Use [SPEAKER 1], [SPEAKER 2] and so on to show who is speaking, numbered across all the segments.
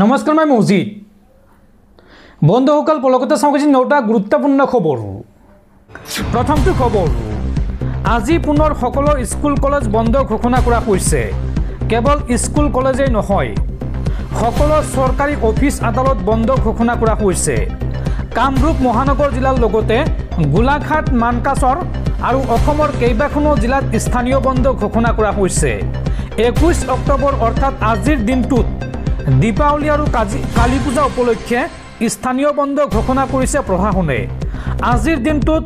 [SPEAKER 1] নমস্কাৰ মই মৌজিদ বন্ধুসকল পলকতে চাওকচোন নটা গুৰুত্বপূৰ্ণ খবৰ প্ৰথমটো খবৰ আজি পুনৰ সকলো স্কুল কলেজ বন্ধ ঘোষণা কৰা হৈছে কেৱল স্কুল কলেজেই নহয় সকলো চৰকাৰী অফিচ আদালত বন্ধ ঘোষণা কৰা হৈছে কামৰূপ মহানগৰ জিলাৰ লগতে গোলাঘাট মানকাছৰ আৰু অসমৰ কেইবাখনো জিলাত স্থানীয় বন্ধ ঘোষণা কৰা হৈছে 21 অক্টোবৰ অৰ্থাৎ আজিৰ দিনটোত দীপাৱলী আৰু কালী পূজা উপলক্ষে স্থানীয় বন্ধ ঘোষণা কৰিছে প্ৰশাসনে আজিৰ দিনটোত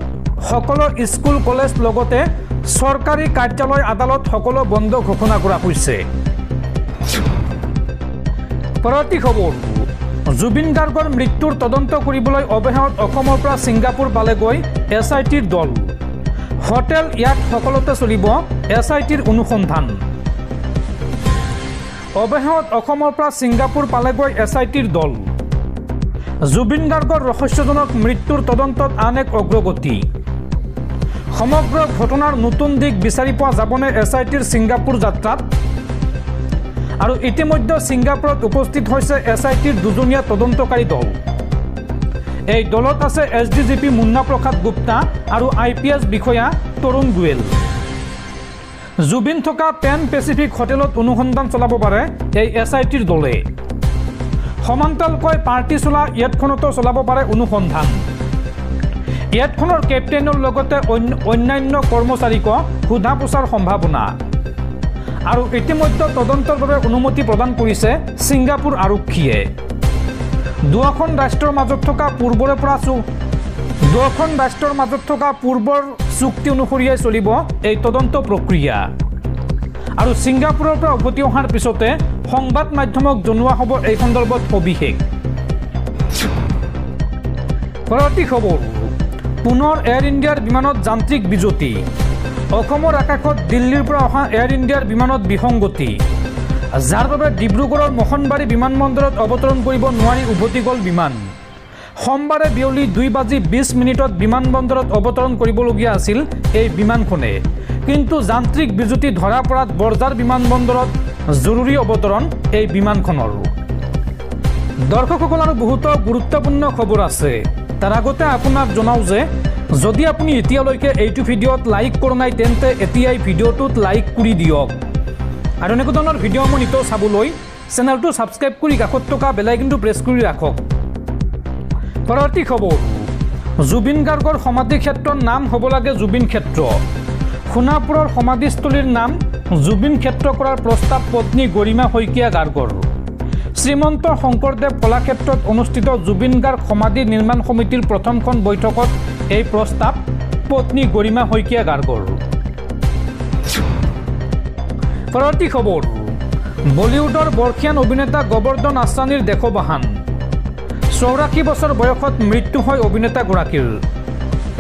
[SPEAKER 1] সকলো স্কুল কলেজ লগতে চৰকাৰী কাৰ্যালয় আদালত সকলো বন্ধ ঘোষণা কৰা হৈছে পৰৱৰ্তী খবৰ জুবিন গাৰ্গৰ মৃত্যুৰ তদন্ত কৰিবলৈ অৱহেলাত অসমৰ পৰা ছিংগাপুৰ পালেগৈ এছআইটিৰ দল হোটেল ইয়াত সকলোতে চলিব এছআইটিৰ অনুসন্ধান অৱহেলাত অসমৰ পৰা ছিংগাপুৰ পালেগৈ এছআইটিৰ দল জুবিন গাৰ্গৰ ৰহস্যজনক মৃত্যুৰ তদন্তত আন এক অগ্ৰগতি সমগ্ৰ ঘটনাৰ নতুন দিশ বিচাৰি পোৱা যাবনে এছআইটিৰ ছিংগাপুৰ যাত্ৰাত আৰু ইতিমধ্যে ছিংগাপুৰত উপস্থিত হৈছে এছআইটিৰ দুজনীয়া তদন্তকাৰী দল এই দলত আছে এছডিজিপি মুন্না প্ৰসাদ গুপ্তা আৰু আইপিএছ বিষয়া তৰুণ গোৱেল জুবিন থকা পেন পেচিফিক হোটেলত অনুসন্ধান চলাব পাৰে এই এছআইটিৰ দলে সমান্তৰালকৈ পাৰ্টি চলা ইয়াতখনতো চলাব পাৰে অনুসন্ধান ইয়াতখনৰ কেপ্টেইনৰ লগতে অন্যান্য কৰ্মচাৰীক সোধা পোছাৰ সম্ভাৱনা আৰু ইতিমধ্যে তদন্তৰ বাবে অনুমতি প্ৰদান কৰিছে ছিংগাপুৰ আৰক্ষীয়ে দুখন ৰাষ্ট্ৰৰ মাজত থকা পূৰ্বৰ চুক্তি অনুসৰিয়ে চলিব এই তদন্ত প্ৰক্ৰিয়া আৰু ছিংগাপুৰৰ পৰা উভতি অহাৰ পিছতে সংবাদ মাধ্যমক জনোৱা হ'ব এই সন্দৰ্ভত সবিশেষ পৰৱৰ্তী খবৰ পুনৰ এয়াৰ ইণ্ডিয়াৰ বিমানত যান্ত্ৰিক বিজুতি অসমৰ আকাশত দিল্লীৰ পৰা অহা এয়াৰ ইণ্ডিয়াৰ বিমানত বিসংগতি যাৰ বাবে ডিব্ৰুগড়ৰ মোহনবাৰী বিমানবন্দৰত অৱতৰণ কৰিব নোৱাৰি উভতি গ'ল বিমান সোমবাৰে বিয়লি 2:20 বিমানবন্দৰত অৱতৰণ কৰিবলগীয়া আছিল এই বিমানখনে কিন্তু যান্ত্ৰিক বিজুতি ধৰা পৰাত বৰজাৰ বিমানবন্দৰত জৰুৰী অৱতৰণ এই বিমানখনৰ দৰ্শকসকল আৰু বহুতো গুৰুত্বপূৰ্ণ খবৰ আছে তাৰ আগতে আপোনাক জনাওঁ যে যদি আপুনি এতিয়ালৈকে এইটো ভিডিঅ'ত লাইক কৰা নাই তেন্তে এতিয়াই ভিডিঅ'টোত লাইক কৰি দিয়ক আৰু এনেকুৱা ধৰণৰ ভিডিঅ' মই নিতৌ চাবলৈ চেনেলটো ছাবস্ক্ৰাইব কৰি কাষত থকা বেল আইকনটো প্ৰেছ কৰি ৰাখক পৰৱৰ্তী খবৰ জুবিন গাৰ্গৰ সমাধি ক্ষেত্ৰৰ নাম হ'ব লাগে জুবিন ক্ষেত্ৰ সোণাপুৰৰ সমাধিস্থলীৰ নাম জুবিন ক্ষেত্ৰ কৰাৰ প্ৰস্তাৱ পত্নী গৰিমা শইকীয়া গাৰ্গৰ শ্ৰীমন্ত শংকৰদেৱ কলাক্ষেত্ৰত অনুষ্ঠিত জুবিন গাৰ্গ সমাধি নিৰ্মাণ সমিতিৰ প্ৰথমখন বৈঠকত এই প্ৰস্তাৱ পত্নী গৰিমা শইকীয়া গাৰ্গৰ পৰৱৰ্তী খবৰ বলিউডৰ বৰ্ষীয়ান অভিনেতা গোবৰ্ধন আছানীৰ দেশবাহান 84 বছৰ বয়সত মৃত্যু হয় অভিনেতাগৰাকীৰ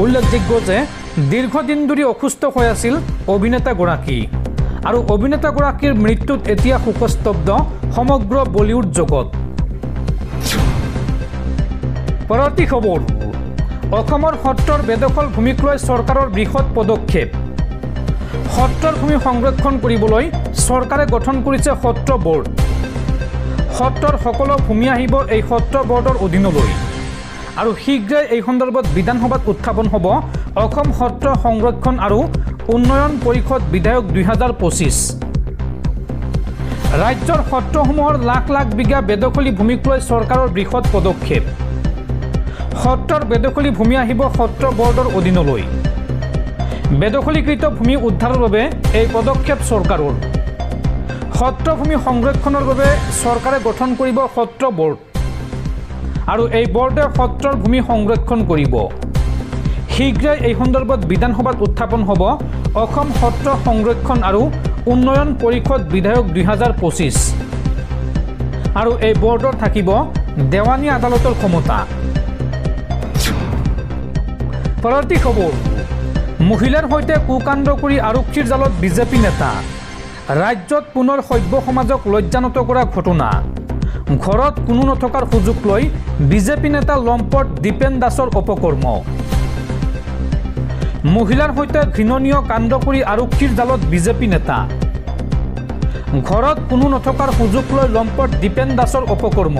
[SPEAKER 1] উল্লেখযোগ্য যে দীৰ্ঘদিন ধৰি অসুস্থ হৈ আছিল অভিনেতাগৰাকী আৰু অভিনেতাগৰাকীৰ মৃত্যুত এতিয়া শোকস্তব্ধ সমগ্ৰ বলিউড জগত পৰৱৰ্তী খবৰ অসমৰ সত্ৰৰ বেদখল ভূমিক লৈ চৰকাৰৰ বৃহৎ পদক্ষেপ সত্ৰৰ ভূমি সংৰক্ষণ কৰিবলৈ চৰকাৰে গঠন কৰিছে সত্ৰ বৰ্ড সত্ৰৰ সকলো ভূমি আহিব এই সত্ৰ বৰ্ডৰ অধীনলৈ আৰু শীঘ্ৰে এই সন্দৰ্ভত বিধানসভাত উত্থাপন হ'ব অসম সত্ৰ সংৰক্ষণ আৰু উন্নয়ন পৰিষদ বিধেয়ক 2025 ৰাজ্যৰ সত্ৰসমূহৰ লাখ লাখ বিঘা বেদখলী ভূমিক লৈ চৰকাৰৰ বৃহৎ পদক্ষেপ সত্ৰৰ বেদখলী ভূমি আহিব সত্ৰ বৰ্ডৰ অধীনলৈ বেদখলীকৃত ভূমি উদ্ধাৰৰ বাবে এই পদক্ষেপ চৰকাৰৰ সত্ৰভূমি সংৰক্ষণৰ বাবে চৰকাৰে গঠন কৰিব সত্ৰ বৰ্ড আৰু এই বৰ্ডে সত্ৰৰ ভূমি সংৰক্ষণ কৰিব শীঘ্ৰে এই সন্দৰ্ভত বিধানসভাত উত্থাপন হ'ব অসম সত্ৰ সংৰক্ষণ আৰু উন্নয়ন পৰিষদ বিধেয়ক 2025 আৰু এই বৰ্ডৰ থাকিব দেৱানী আদালতৰ ক্ষমতা পৰৱৰ্তী খবৰ মহিলাৰ সৈতে কুকাণ্ড কৰি আৰক্ষীৰ জালত বিজেপি নেতা ৰাজ্যত পুনৰ সভ্য সমাজক লজ্জানত কৰা ঘটনা ঘৰত কোনো নথকাৰ সুযোগ লৈ বিজেপি নেতা লম্পট দীপেন দাসৰ অপকৰ্ম মহিলাৰ সৈতে ঘৃণনীয় কাণ্ড কৰি আৰক্ষীৰ জালত বিজেপি নেতা ঘৰত কোনো নথকাৰ সুযোগ লৈ লম্পট দীপেন দাসৰ অপকৰ্ম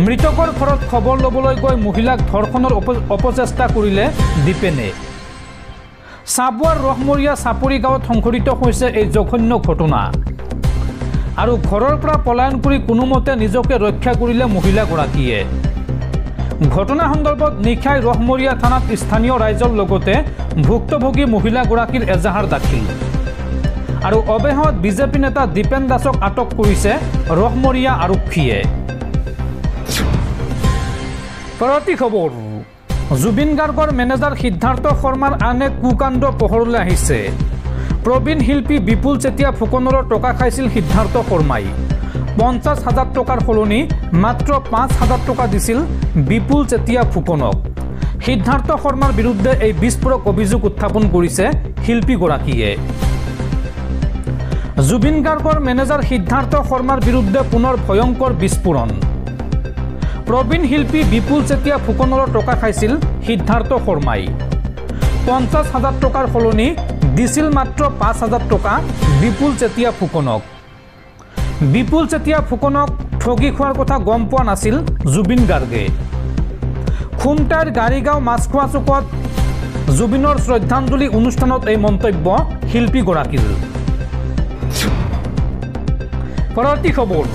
[SPEAKER 1] মৃতকৰ ঘৰত খবৰ ল'বলৈ গৈ মহিলাক ধৰ্ষণৰ অপচেষ্টা কৰিলে দীপেনে চাবুৱাৰ ৰহমৰীয়া চাপৰি গাঁৱত সংঘটিত হৈছে এই জঘন্য ঘটনা আৰু ঘৰৰ পৰা পলায়ন কৰি কোনোমতে নিজকে ৰক্ষা কৰিলে মহিলাগৰাকীয়ে ঘটনা সন্দৰ্ভত নিশাই ৰহমৰীয়া থানাত স্থানীয় ৰাইজৰ লগতে ভুক্তভোগী মহিলাগৰাকীৰ এজাহাৰ দাখিল আৰু অৱশেষত বিজেপি নেতা দীপেন দাসক আটক কৰিছে ৰহমৰীয়া আৰক্ষীয়ে পৰৱৰ্তী খবৰ জুবিন গাৰ্গৰ মেনেজাৰ সিদ্ধাৰ্থ শৰ্মাৰ আন এক কুকাণ্ড পোহৰলৈ আহিছে প্ৰবীণ শিল্পী বিপুল চেতিয়া ফুকনৰ টকা খাইছিল সিদ্ধাৰ্থ শৰ্মাই 50,000 টকাৰ সলনি মাত্ৰ 5,000 টকা দিছিল বিপুল চেতিয়া ফুকনক সিদ্ধাৰ্থ শৰ্মাৰ বিৰুদ্ধে এই বিস্ফোৰক অভিযোগ উত্থাপন কৰিছে শিল্পীগৰাকীয়ে জুবিন গাৰ্গৰ মেনেজাৰ সিদ্ধাৰ্থ শৰ্মাৰ বিৰুদ্ধে পুনৰ ভয়ংকৰ বিস্ফোৰণ প্ৰবীণ শিল্পী বিপুল চেতিয়া ফুকনৰ টকা খাইছিল সিদ্ধাৰ্থ শৰ্মাই 50,000 টকাৰ সলনি দিছিল মাত্ৰ 5,000 টকা বিপুল চেতিয়া ফুকনক বিপুল চেতিয়া ফুকনক ঠগি খোৱাৰ কথা গম পোৱা নাছিল জুবিন গাৰ্গে খুমটাইৰ গাড়ীগাঁও মাছখোৱা চুকত জুবিনৰ শ্ৰদ্ধাঞ্জলি অনুষ্ঠানত এই মন্তব্য শিল্পীগৰাকীৰ পৰৱৰ্তী খবৰ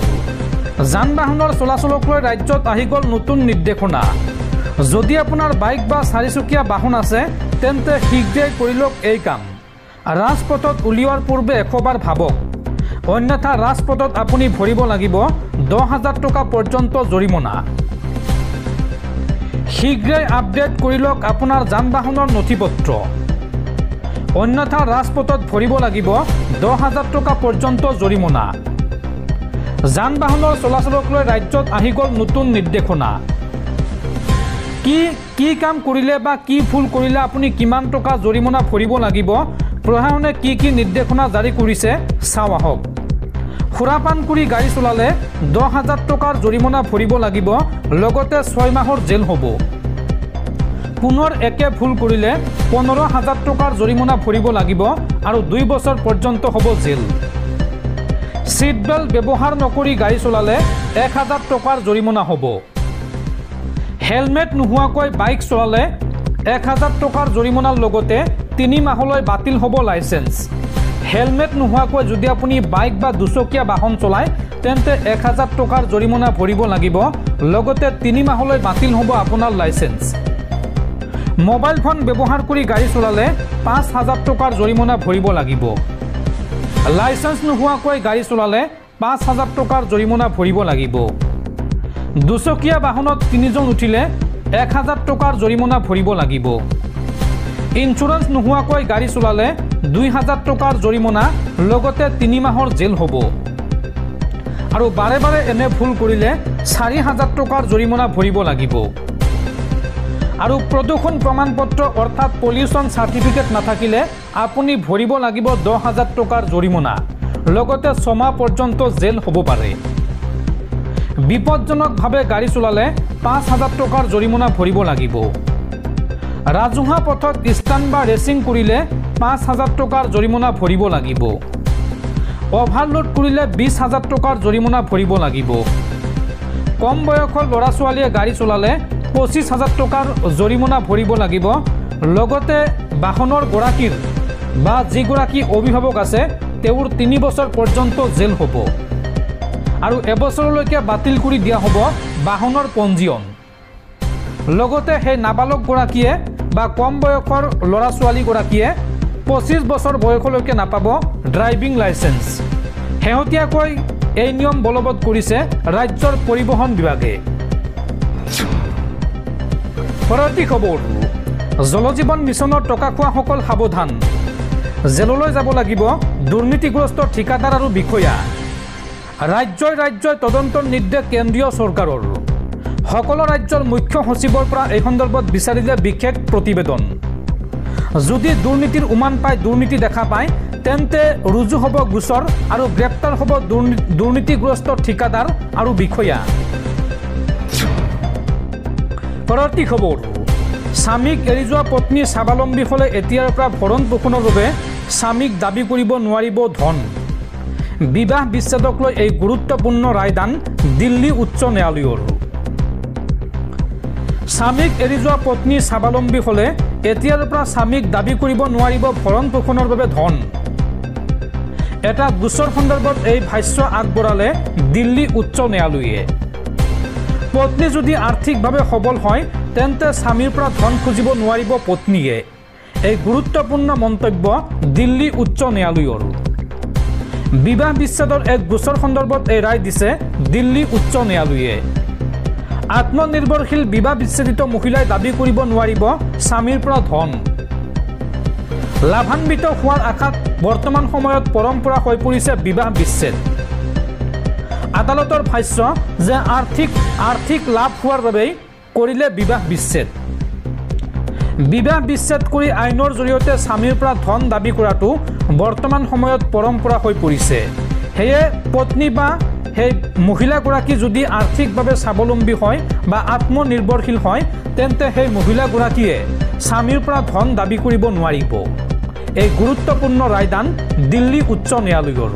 [SPEAKER 1] যান বাহনৰ চলাচলক লৈ ৰাজ্যত আহি গ'ল নতুন নিৰ্দেশনা যদি আপোনাৰ বাইক বা চাৰিচকীয়া বাহন আছে তেন্তে শীঘ্ৰেই কৰি লওক এই কাম ৰাজপথত উলিওৱাৰ পূৰ্বে 100 বাৰ ভাবক অন্যথা ৰাজপথত আপুনি ভৰিব লাগিব 10,000 টকা পৰ্যন্ত জৰিমনা শীঘ্ৰেই আপডেট কৰি লওক আপোনাৰ যান বাহনৰ নথিপত্ৰ অন্যথা ৰাজপথত ভৰিব লাগিব 10,000 টকা পৰ্যন্ত জৰিমনা যান বাহনৰ চলাচলক লৈ ৰাজ্যত আহি গ'ল নতুন নিৰ্দেশনা কি কাম কৰিলে বা কি ভুল কৰিলে আপুনি কিমান টকা জৰিমনা ভৰিব লাগিব প্ৰশাসনে কি নিৰ্দেশনা জাৰি কৰিছে চাওঁ আহক খুৰাপান কৰি গাড়ী চলালে 10,000 টকাৰ জৰিমনা ভৰিব লাগিব লগতে 6 মাহৰ জেল হ'ব পুনৰ একে ভুল কৰিলে 15,000 টকাৰ জৰিমনা ভৰিব লাগিব আৰু 2 বছৰ পৰ্যন্ত হ'ব জেল সিট বেল্ট ব্যৱহাৰ নকৰি গাড়ী চলালে 1,000 টকাৰ জৰিমনা হ'ব হেলমেট নোহোৱাকৈ বাইক চলালে 1,000 টকাৰ জৰিমনাৰ লগতে 3 মাহলৈ বাতিল হ'ব লাইসেন্স হেলমেট নোহোৱাকৈ যদি আপুনি বাইক বা দুচকীয়া বাহন চলায় তেন্তে 1,000 টকাৰ জৰিমনা ভৰিব লাগিব লগতে 3 মাহলৈ বাতিল হ'ব আপোনাৰ লাইসেন্স মোবাইল ফোন ব্যৱহাৰ কৰি গাড়ী চলালে 5,000 টকাৰ জৰিমনা ভৰিব লাগিব লাইসেন্স নোহোৱাকৈ গাড়ী চলালে 5,000 টকাৰ জৰিমনা ভৰিব লাগিব দুচকীয়া বাহনত 3 জন উঠিলে 1,000 টকাৰ জৰিমনা ভৰিব লাগিব ইন্স্যুৰেন্স নোহোৱাকৈ গাড়ী চলালে 2,000 টকাৰ জৰিমনা লগতে 3 মাহৰ জেল হ'ব আৰু বাৰে বাৰে এনে ভুল কৰিলে 4,000 টকাৰ জৰিমনা ভৰিব লাগিব আৰু প্ৰদূষণ প্ৰমাণপত্ৰ অৰ্থাৎ পলিউশ্যন সাৰ্টিফিকেট নাথাকিলে আপুনি ভৰিব লাগিব 10,000 টকাৰ জৰিমনা লগতে 6 মাহ পৰ্যন্ত জেল হ'ব পাৰে বিপদজনকভাৱে গাড়ী চলালে 5,000 টকাৰ জৰিমনা ভৰিব লাগিব ৰাজহুৱা পথত ষ্টাণ্ট বা ৰেচিং কৰিলে 5,000 টকাৰ জৰিমনা ভৰিব লাগিব অভাৰলোড কৰিলে 20,000 টকাৰ জৰিমনা ভৰিব লাগিব কম বয়সৰ ল'ৰা ছোৱালীয়ে গাড়ী চলালে 25,000 টকাৰ জৰিমনা ভৰিব লাগিব লগতে বাহনৰ গৰাকীৰ বা যিগৰাকী অভিভাৱক আছে তেওঁৰ 3 বছৰ পৰ্যন্ত জেল হ'ব আৰু এবছৰলৈকে বাতিল কৰি দিয়া হ'ব বাহনৰ পঞ্জীয়ন লগতে সেই নাবালক গৰাকীয়ে বা কম বয়সৰ ল'ৰা ছোৱালী গৰাকীয়ে 25 বছৰ বয়সলৈকে নাপাব ড্ৰাইভিং লাইসেন্স শেহতীয়াকৈ এই নিয়ম বলবৎ কৰিছে ৰাজ্যৰ পৰিবহণ বিভাগে পৰৱৰ্তী খবৰ জলজীৱন মিছনৰ টকা খোৱাসকল সাৱধান জেললৈ যাব লাগিব দুৰ্নীতিগ্ৰস্ত ঠিকাদাৰ আৰু বিষয়া ৰাজ্যই তদন্তৰ নিৰ্দেশ কেন্দ্ৰীয় চৰকাৰৰ সকলো ৰাজ্যৰ মুখ্য সচিবৰ পৰা এই সন্দৰ্ভত বিচাৰিলে বিশেষ প্ৰতিবেদন যদি দুৰ্নীতিৰ উমান পায় দুৰ্নীতি দেখা পায় তেন্তে ৰুজু হ'ব গোচৰ আৰু গ্ৰেপ্তাৰ হ'ব দুৰ্নীতিগ্ৰস্ত ঠিকাদাৰ আৰু বিষয়া পৰৱৰ্তী খবৰ স্বামীক এৰি যোৱা পত্নী স্বাৱলম্বী হ'লে এতিয়াৰ পৰা ভৰণ পোষণৰ বাবে স্বামীক দাবী কৰিব নোৱাৰিব ধন বিবাহ বিচ্ছেদক লৈ এই গুৰুত্বপূৰ্ণ ৰায়দান দিল্লী উচ্চ ন্যায়ালয়ৰ। স্বামীক এৰি যোৱা পত্নী স্বাৱলম্বী হ'লে এতিয়াৰ পৰা স্বামীক দাবী কৰিব নোৱাৰিব ভৰণ পোষণৰ বাবে ধন। এটা গোচৰ সন্দৰ্ভত এই ভাষ্য আগবঢ়ালে দিল্লী উচ্চ ন্যায়ালয়ে। পত্নী যদি আৰ্থিকভাৱে সবল হয় তেন্তে স্বামীৰ পৰা ধন খুজিব নোৱাৰিব পত্নীয়ে। এই গুৰুত্বপূৰ্ণ মন্তব্য দিল্লী উচ্চ ন্যায়ালয়ৰ। বিবাহ বিচ্ছেদৰ এক গোচৰ সন্দৰ্ভত এই ৰায় দিছে দিল্লী উচ্চ ন্যায়ালয়ে। আত্মনিৰ্ভৰশীল বিবাহ বিচ্ছেদিত মহিলাই দাবী কৰিব নোৱাৰিব স্বামীৰ পৰা ধন। লাভান্বিত হোৱাৰ আশাত বৰ্তমান সময়ত পৰম্পৰা হৈ পৰিছে বিবাহ বিচ্ছেদ। আদালতৰ ভাষ্য যে আৰ্থিক লাভ হোৱাৰ বাবেই কৰিলে বিবাহ বিচ্ছেদ। বিবাহ বিচ্ছেদ কৰি আইনৰ জৰিয়তে স্বামীৰ পৰা ধন দাবী কৰাটো বৰ্তমান সময়ত পৰম্পৰা হৈ পৰিছে। সেয়ে পত্নী বা সেই মহিলাগৰাকী যদি আৰ্থিকভাৱে স্বাৱলম্বী হয় বা আত্মনিৰ্ভৰশীল হয় তেন্তে সেই মহিলাগৰাকীয়ে স্বামীৰ পৰা ধন দাবী কৰিব নোৱাৰিব। এই গুৰুত্বপূৰ্ণ ৰায়দান দিল্লী উচ্চ ন্যায়ালয়ৰ।